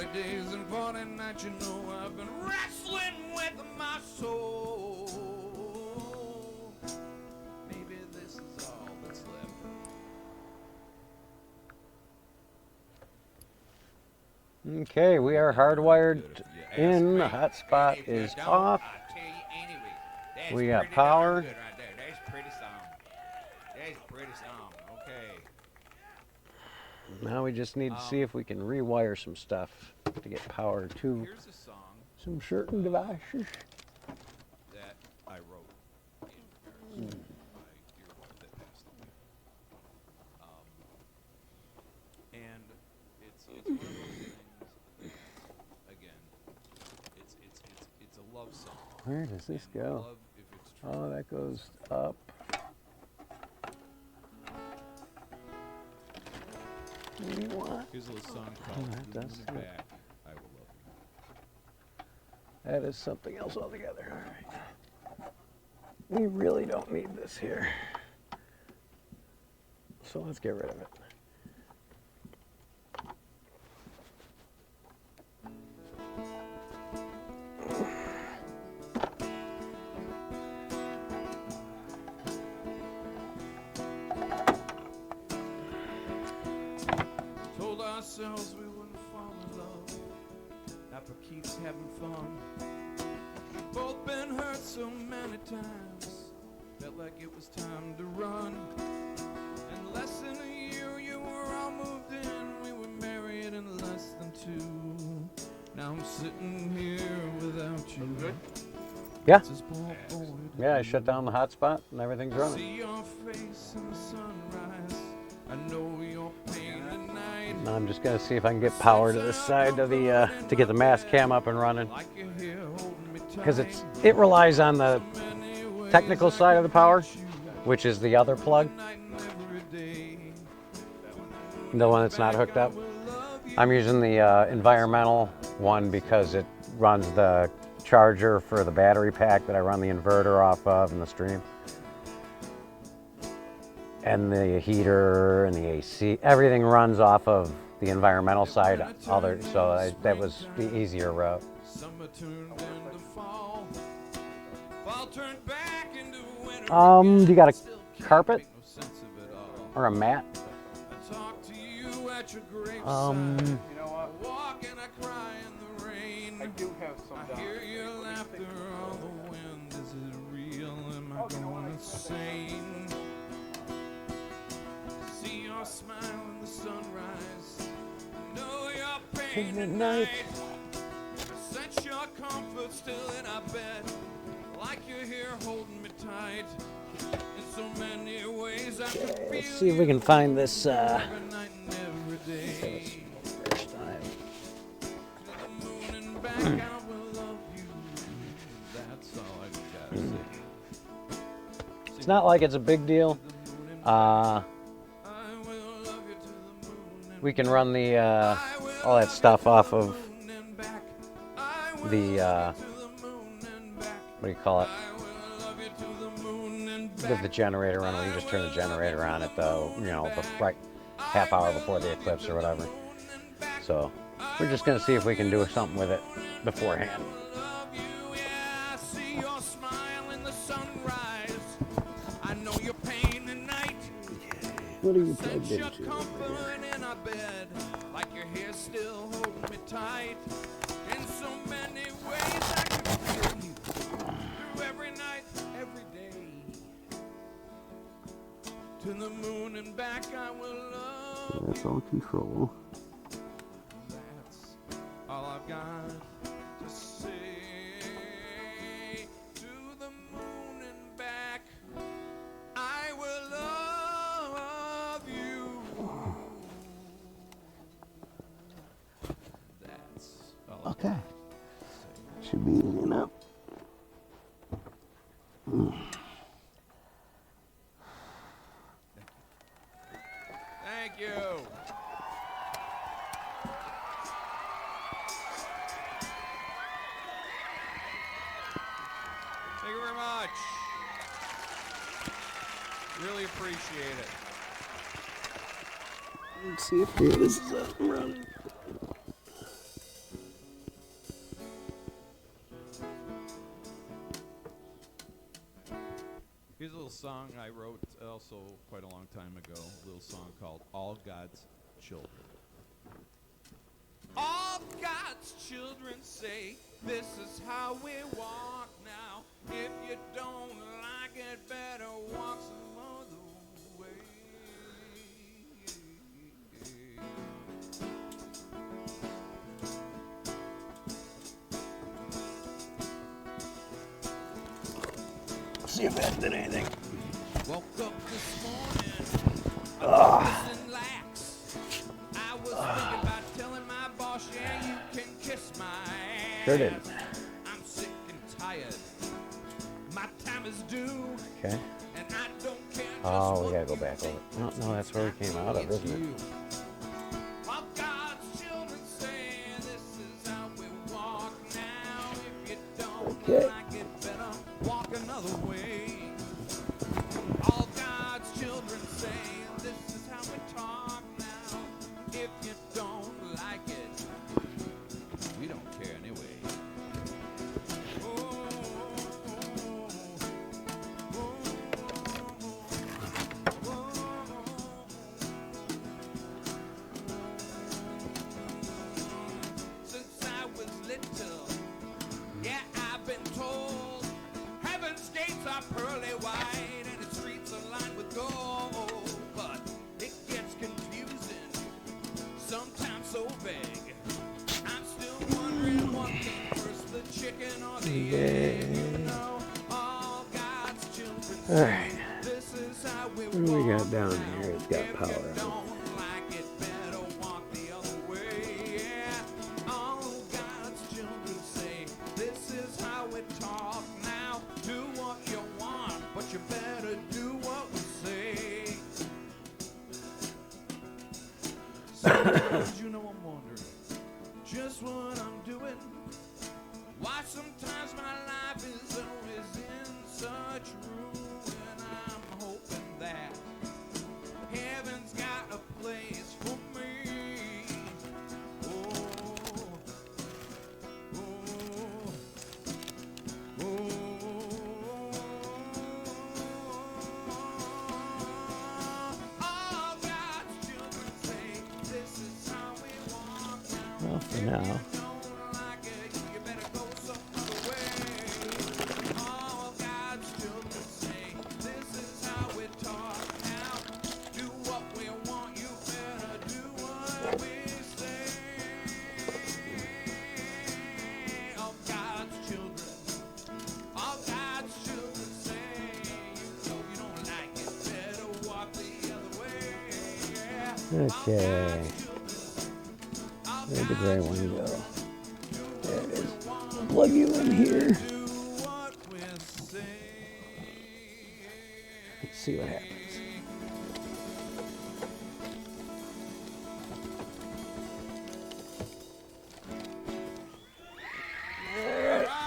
40 days and 40 nights, you know I've been wrestling with my soul. Maybe this is all that's left. Okay, we are hardwired in. The hotspot is off. We got power. That's pretty song. That's pretty song. Okay. Now we just need to see if we can rewire some stuff to get power to Here's a song some certain devices. that I wrote in comparison to my dear wife that passed away. And it's one of those things that, again, it's a love song. Where does this And go? love, if it's true, Oh, that goes up. What do you want? here's a little song called that "To the does Moon it. and Back, I Will Love You." That is something else altogether. All right. We really don't need this here. So let's get rid of it. Told ourselves we wouldn't fall in love after keeps having fun. Both been hurt so many times, felt like it was time to run. In less than a year you were all moved in, we were married in less than 2. Now I'm sitting here without you. Good? Yeah. It's a small boy to Yeah, I do. shut down the hotspot and everything's running. See your face in the sunrise, I know your pain tonight. Now I'm just gonna see if I can get power to this side of the to get the Mast cam up and running, Like you're here holding me because tight. it relies on the Many ways technical side of the power, you which is the other plug, night and every day. the one that's not hooked up. I'm using the environmental one because it runs the charger for the battery pack that I run the inverter off of in the stream, and the heater and the AC. Everything runs off of the environmental side. That was the easier route. Summer turned into fall. Fall turned back into winter. Do you got a Still can't carpet make no sense of it all. or a mat? I talk to you at your graveside. You know I what? walk and I cry in the rain. I do have some I down hear here. your laughter on the wind. Is it real? Am I Oh, you know what? going insane? See your smile in the sunrise. Know your pain at night. Sense your comfort still in our bed. Like you're here holding me tight. In so many ways I can feel Let's see if we can find this every night and every day. first time. To the moon and back, I will love you. That's all I gotta say. It's not like it's a big deal. I will love you to the moon and We can run the all that stuff off of moon and back. I will the love you to the moon and back. what do you call it? I will love you to the moon and With back. the generator on, where you just turn the generator on at the right half hour before the eclipse or whatever. So we're just gonna see if we can do something with it beforehand. Love you, yeah, I see your smile in the sunrise. I know your pain at night. What are you Sense plugged your into? comfort in our bed, like your hair still holding me tight. In so many ways I can feel you through every night, every day. To the moon and back I will love That's all control. you. That's all I've got to say. To the moon and back I will love you. That's all I've Okay. got to say. Should be easy enough. Thank you. Thank you very much. Really appreciate it. Let's see if this is up and running. little song I wrote also quite a long time ago. A little song called All God's Children. All God's children say, this is how we walk now. If you don't like it, better walk some other way. See if that did anything. Woke up this morning, missing lax. I was thinking about telling my boss, yeah, you can kiss my ass. Sure did. I'm sick and tired. My time is due. Okay. And I don't care. Oh, we gotta go back over. No, that's where we came out of, isn't it? All God's children say this is how we walk now. If you don't like it, better walk another way. All God's children say this is how we talk now. If you don't like it, we don't care anyway. Since I was little, yeah, I've been told heaven's gates are pearly white and its streets are lined with gold. But it gets confusing, sometimes so vague. I'm still wondering what came first, the chicken or the egg. You know, all God's children say, All right. this is how we What do we walk got down now. here? It's got If power you on it. don't like it, better walk the other way. Yeah, all God's children say, this is how we talk now. Do what you want, but you better do what we say. Sometimes, you know, I'm wondering just what I'm doing. Why sometimes my life is always in such ruin. I'm hoping that heaven's got a place for me. Oh, oh, oh. All God's children say this is how we walk now. Well, for now. Don't like it, you better go some other way. All God's children say, this is how we talk now. Do what we want, you better do what we say. All God's children say, you know you don't like it, better walk the other way. Yeah. Okay. Where did the gray one go? There it is. Plug you in here. Let's see what happens.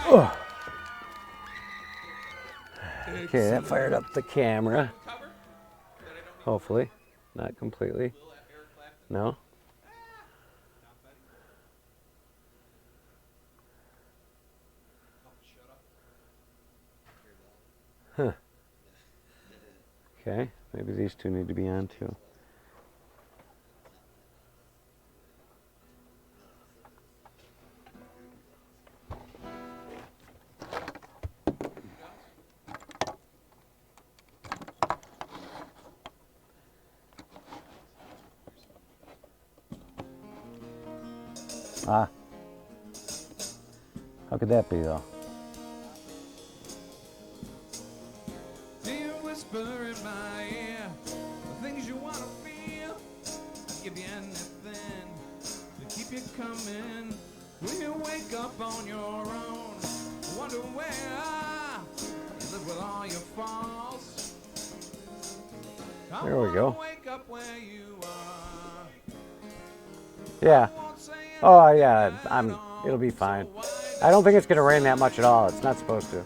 Oh. Okay, that fired up the camera. Hopefully. Not completely. No? Huh. Okay, maybe these two need to be on too. Ah. How could that be though? Dear whisper in my ear, the things you wanna feel. I'd give you anything to keep you coming. When you wake up on your own, wonder where you live with all your faults. I There we wanna go. Wake up where you are. Yeah. I won't say Oh yeah, anything at all, it'll be fine. so why I don't think it's gonna rain that much at all. It's not supposed to.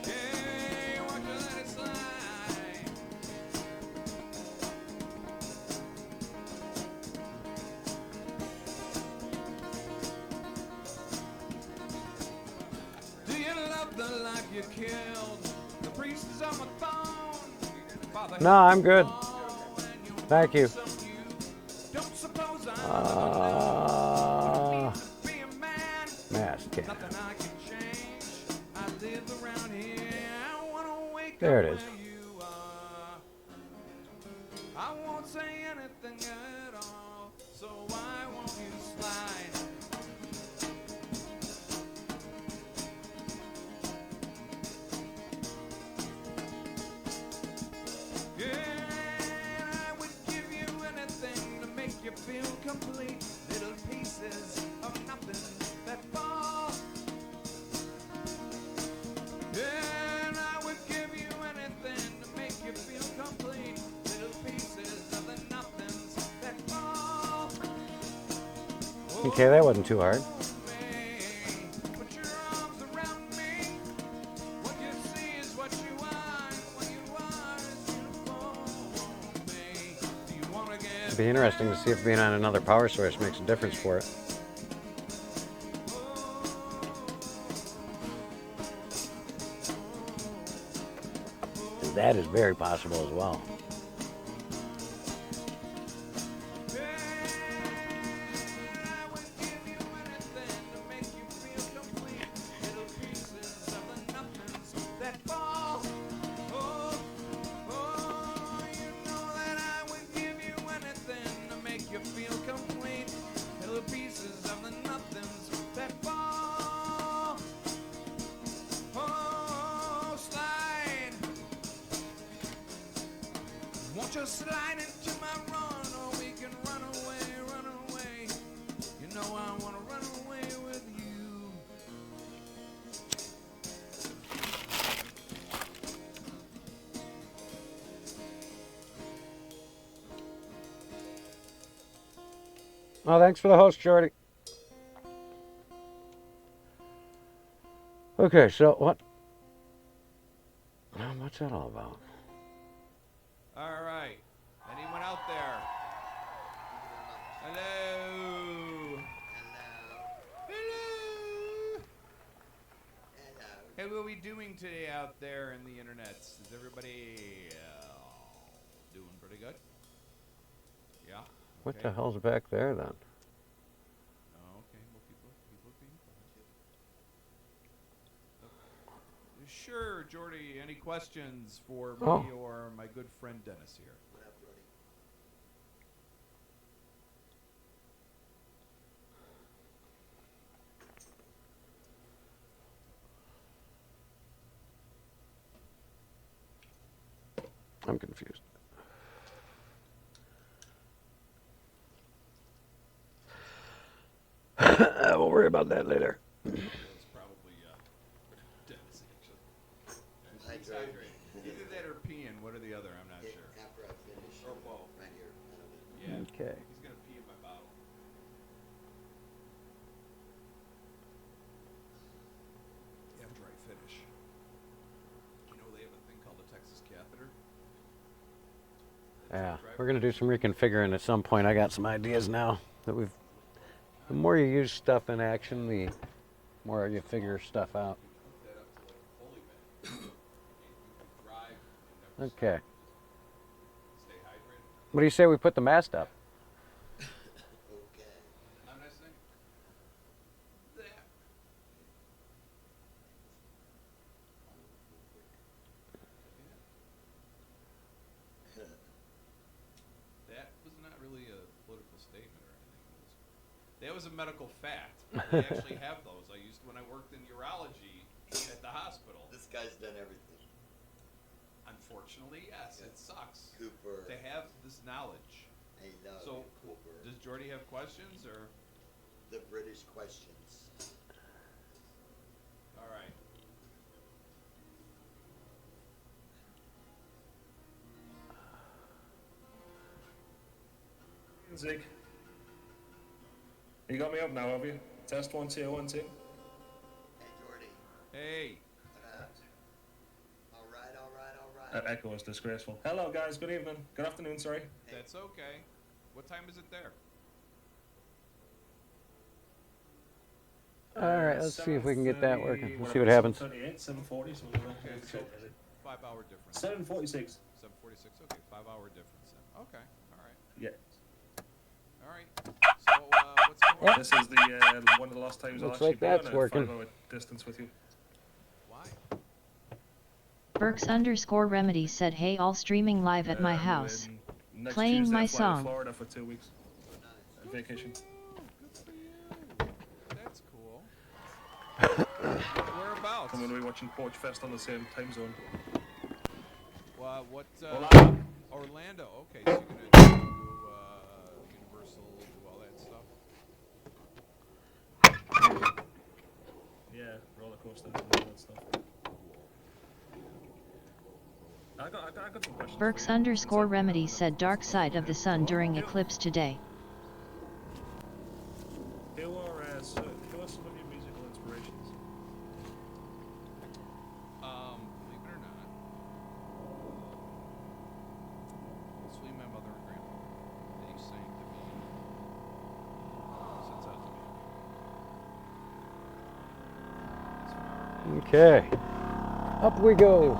Hey, why don't you let it slide? killed. The priest is on my phone. Father, No, I'm good. all, and you'll Thank you. some you. Don't suppose I'm be a man. Mast cam. Nothing I can change. I live around here. I wanna wake There up it is. where you are. I won't say anything at all. So why won't you slide? Yeah, I would give you anything to make you feel complete. Little pieces of nothing that fall. Yeah, and I would give you anything to make you feel complete. Little pieces of the nothings that fall. Okay, that wasn't too hard. Put your arms around me. What you see is what you are, and what you are is beautiful. Do you wanna get It'd be interesting to see if being on another power source makes a difference for it. That is very possible as well. I would give you anything to make you feel complete. Little pieces of the nothings that fall. Oh, you know that I would give you anything to make you feel complete. Little pieces of the nothings that fall. Oh, slide. Won't you slide into my run, or we can run away, run away. You know I wanna run away with you. Oh, thanks for the host, Jordy. Okay, so what? What's that all about? All right. Anyone out there? Hello. Hello. Hey, what are we doing today out there in the internets? Is everybody doing pretty good? Yeah. What Okay. the hell's back there then? Oh, okay. Well, people being quiet. Sure, Jordy. Any questions for me Oh. or my good friend Dennis here? I'm confused. We'll worry about that later. It's probably Dennis actually. Hydrate. Either that or peeing. What or the other? I'm not sure. After I finish, Or both. right here. Yeah. Okay. He's gonna pee in my bottle. After I finish. You know they have a thing called a Texas catheter. Yeah, we're gonna do some reconfiguring at some point. I got some ideas now that we've. The more you use stuff in action, the more you figure stuff out. Hook that up to like a Foley bag. And you can drive and never Okay. stay hydrated. What do you say we put the mast up? Okay. I'm not saying that. That was not really a political statement or anything. That was a medical fact. We actually have those. I used when I worked in urology at the hospital. This guy's done everything. Unfortunately, yes, it sucks Cooper. to have this knowledge. I love So, you, Cooper. does Jordy have questions or? The British questions. All right. Zig. You got me up now, have you? Test 1 2 1 2. Hey, Jordy. Hey. All right, all right, all right. That echo is disgraceful. Hello, guys. Good evening. Good afternoon, sorry. That's okay. What time is it there? All right, let's see if we can get that working. We'll see what whatever, happens. 7:38, 7:40, something like that. Okay, Let's so check, is it? 5 hour difference. 7:46. 7:46. Okay, 5 hour difference then. Okay, all right, Yeah. all right. So what's going on? This is the one of the last times I'll Looks actually like be that's on a working. 5-hour distance with you. Why? Burks_Remedy said, hey, all streaming live at my house. And next Playing Tuesday, my I fly to song. Florida for 2 weeks. Vacation. Good for you. That's cool. Whereabouts? I'm going to be watching Porch Fest on the same time zone. What? Orlando. Orlando. Okay, so you're gonna do Universal, do all that stuff. Yeah, roller coasters and all that stuff. I got some questions. Burks_Remedy said Dark Side of the Sun during Eclipse today. Who are some of your musical inspirations? Believe it or not, mostly my mother and grandmother. They sang to me since I was a baby. Okay, up we go.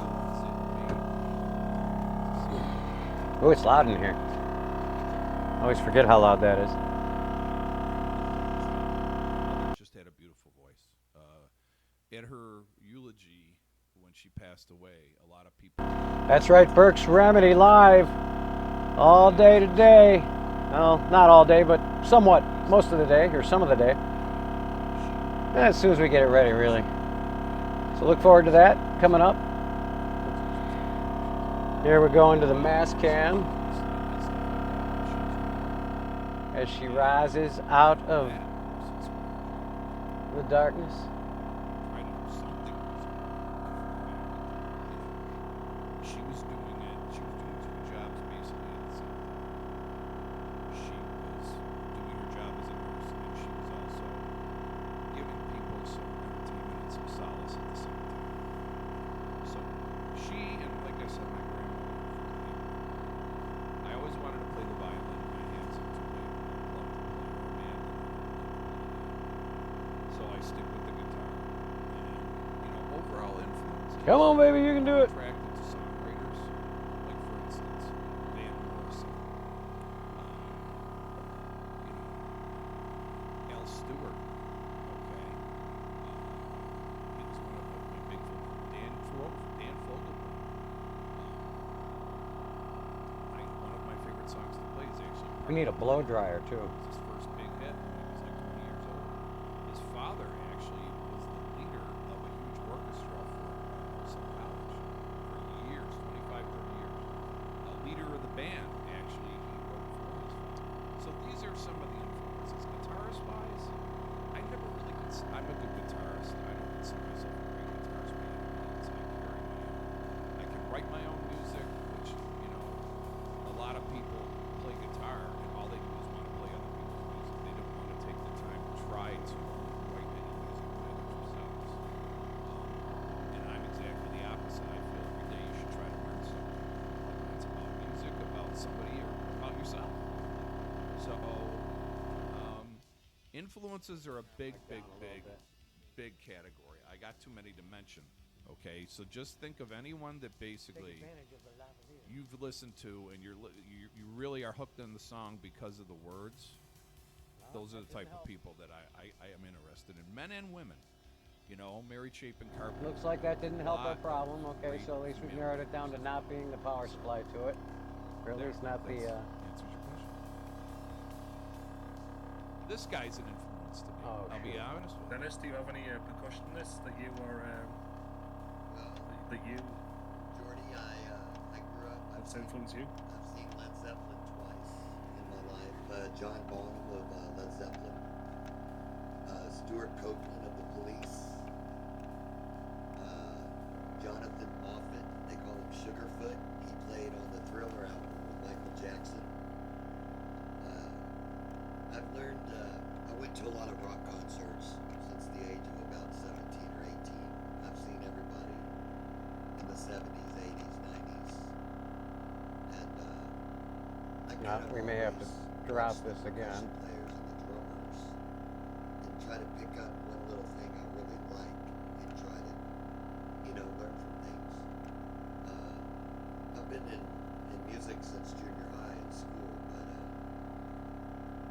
Oh, it's loud in here. I always forget how loud that is. Mother just had a beautiful voice. At her eulogy, when she passed away, a lot of people. That's right, Burks Remedy live all day today. Well, not all day, but somewhat, most of the day, or some of the day. As soon as we get it ready, really. So look forward to that coming up. Here we go into the Mast cam as she rises out of the darkness. She was doing it. She was doing two jobs basically at the same time. She was doing her job as a nurse, and she was also giving people some entertainment and some solace at the same time. So she, and like I said, my grandmother. I always wanted to play the violin. My hands are too big. I love to play or mandolin. So I stick with the guitar. And overall influence. Come on, baby, you can do it. Attracted to songwriters, like for instance, Van Morrison. Al Stewart. Okay. He was one of my big Dan Fogelberg. One of my favorite songs to play is actually. We need a blow dryer too. It was his first big hit when he was like 20 years old. His father actually was the leader of a huge orchestra for some college for years, 25, 30 years. The leader of the band, actually, he wrote for his father. So these are some of the influences. Guitarist-wise, I never really I'm a good guitarist. I don't consider myself a great guitarist by any means. I can write my own music, which, a lot of people play guitar and all they do is want to play other people's music. They don't want to take the time to try to write any music that is themselves. And I'm exactly the opposite. I feel every day you should try to learn something, whether it's about music, about somebody, or about yourself. So, influences are a big category. I got too many to mention. Okay, so just think of anyone that basically you've listened to, and you really are hooked in the song because of the words. Those are the type of people that I am interested in, men and women. Mary Chapin Carpenter. Looks like that didn't help our problem. Okay, so at least we've narrowed it down to not being the power supply to it. Or at least not the. Answers your question. This guy's an influence to me. Oh, I'll be honest with you. Dennis, do you have any percussionists that you are Jordy, I grew up. that's influenced you? I've seen Led Zeppelin twice in my life. John Bonham of Led Zeppelin. Stuart Copeland of the Police. Jonathan Moffat, they call him Sugarfoot. He played on the Thriller album with Michael Jackson. I've learned, I went to a lot of rock concerts since the age of about 17 or 18. I've seen everybody in the 70s, 80s, 90s. And We may have to drop this again. Players and the drummers, and try to pick up one little been in music since junior high in school, but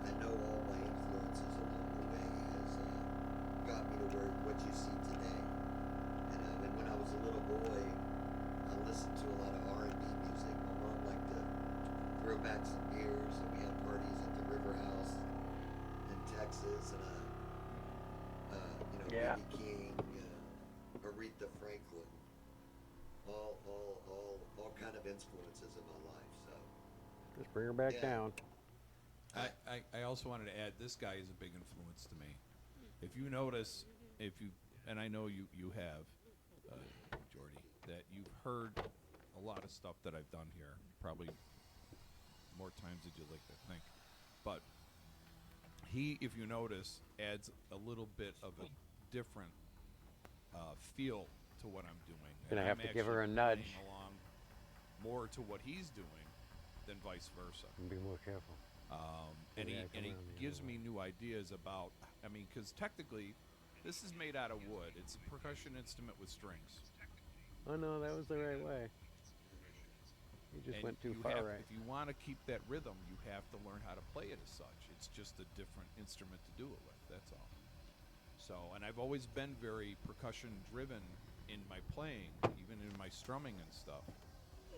I know all my influences along the way has got me to where what you see today. And when I was a little boy, I listened to a lot of R&B music. My mom liked to throw back some beers, and we had parties at the River House in Texas, and Yeah. B.B. King, Aretha Franklin, all kind of influences in my life. So Just bring her back Yeah. down. I also wanted to add, this guy is a big influence to me. If you notice, and I know you have, Jordy, that you've heard a lot of stuff that I've done here, probably more times than you'd like to think. But he, if you notice, adds a little bit of a different feel to what I'm doing. Gonna And have I'm to give her a actually nudge. playing along more to what he's doing than vice versa. And be more careful. And Yeah, he come around the gives other me new ideas about, because technically, this is made out of wood. It's a percussion instrument with strings. Oh no, that was the right way. You just And went too you far, have, right? if you want to keep that rhythm, you have to learn how to play it as such. It's just a different instrument to do it with, that's all. So, and I've always been very percussion driven in my playing, even in my strumming and stuff.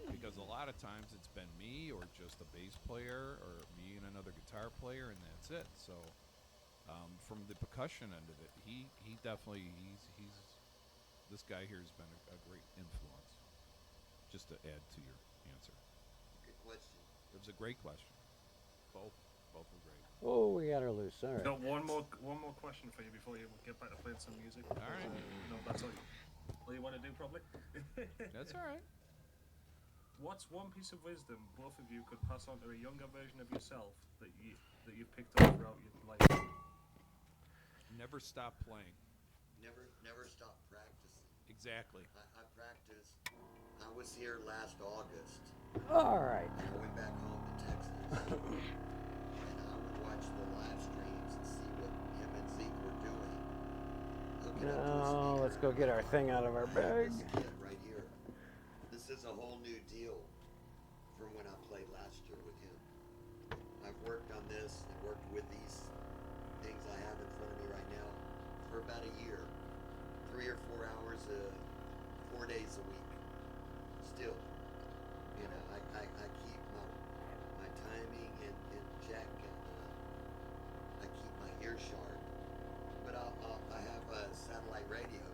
Because a lot of times it's been me or just a bass player or me and another guitar player, and that's it. So, from the percussion end of it, he definitely, he's this guy here has been a great influence. Just to add to your answer. good question. It was a great question. Both were great. Oh, we got her loose. All right. Got one more question for you before you get back to playing some music. All right. No, that's all you want to do, probably. That's all right. What's one piece of wisdom both of you could pass on to a younger version of yourself that you've picked up throughout your life? Never stop playing. Never stop practicing. Exactly. I practiced. I was here last August. All right. And I went back home to Texas. And I would watch the live streams and see what him and Zeke were doing. Hooking up to a No, speaker. let's go get our thing out of our I have bag. this kit right here. This is a whole new deal from when I played last year with him. I've worked on this and worked with these things I have in front of me right now for about a year. 3 or 4 hours, 4 days a week. Still, I keep my timing in check, and I keep my ear sharp. But I have a satellite radio,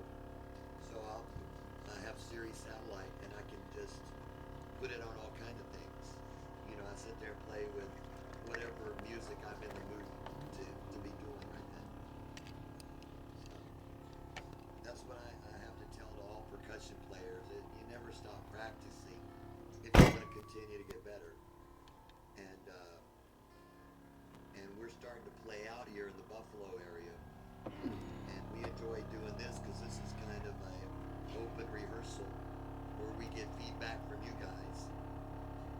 so I have Sirius satellite, and I can just put it on all kinds of things. I sit there and play with whatever music I'm in the mood to be doing right then. So that's what I have to tell to all percussion players. You never stop practicing if you want to continue to get better. And we're starting to play out here in the Buffalo area. And we enjoy doing this because this is kind of an open rehearsal where we get feedback from you guys.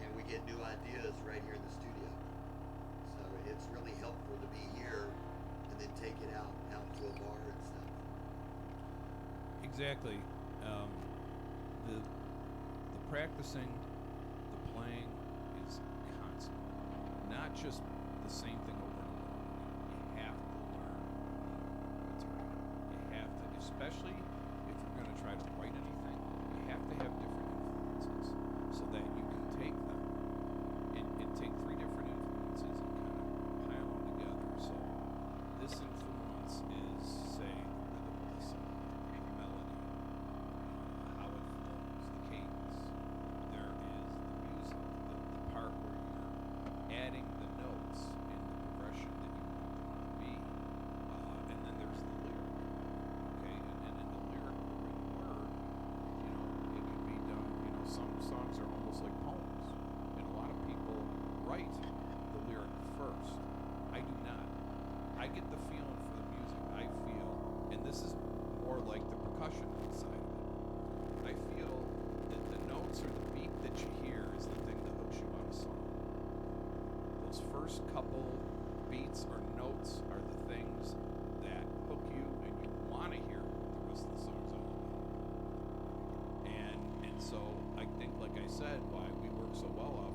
And we get new ideas right here in the studio. So it's really helpful to be here and then take it out to a bar and stuff. Exactly. The practicing, the playing is constant. Not just the same thing over and over. You have to learn guitar. You have to, especially if you're going to try to write anything, you have to have different influences so that you can take them and take 3 different influences and kind of pile them together. So this influence is, say, the rhythm of the song, the melody, how it flows, the cadence. There is the music, the part where you're adding the notes in the progression that you want them to be. And then there's the lyric. Okay, and in the lyric, the written word, it can be done, some songs are almost like poems. And a lot of people write the lyric first. I do not. I get the feeling for the music. I feel, and this is more like the percussion side of it. I feel that the notes or the beat that you hear is the thing that hooks you on a song. Those first couple beats or notes are the things that hook you and you want to hear what the rest of the song's all about. And so I think, like I said, said, why we work so well off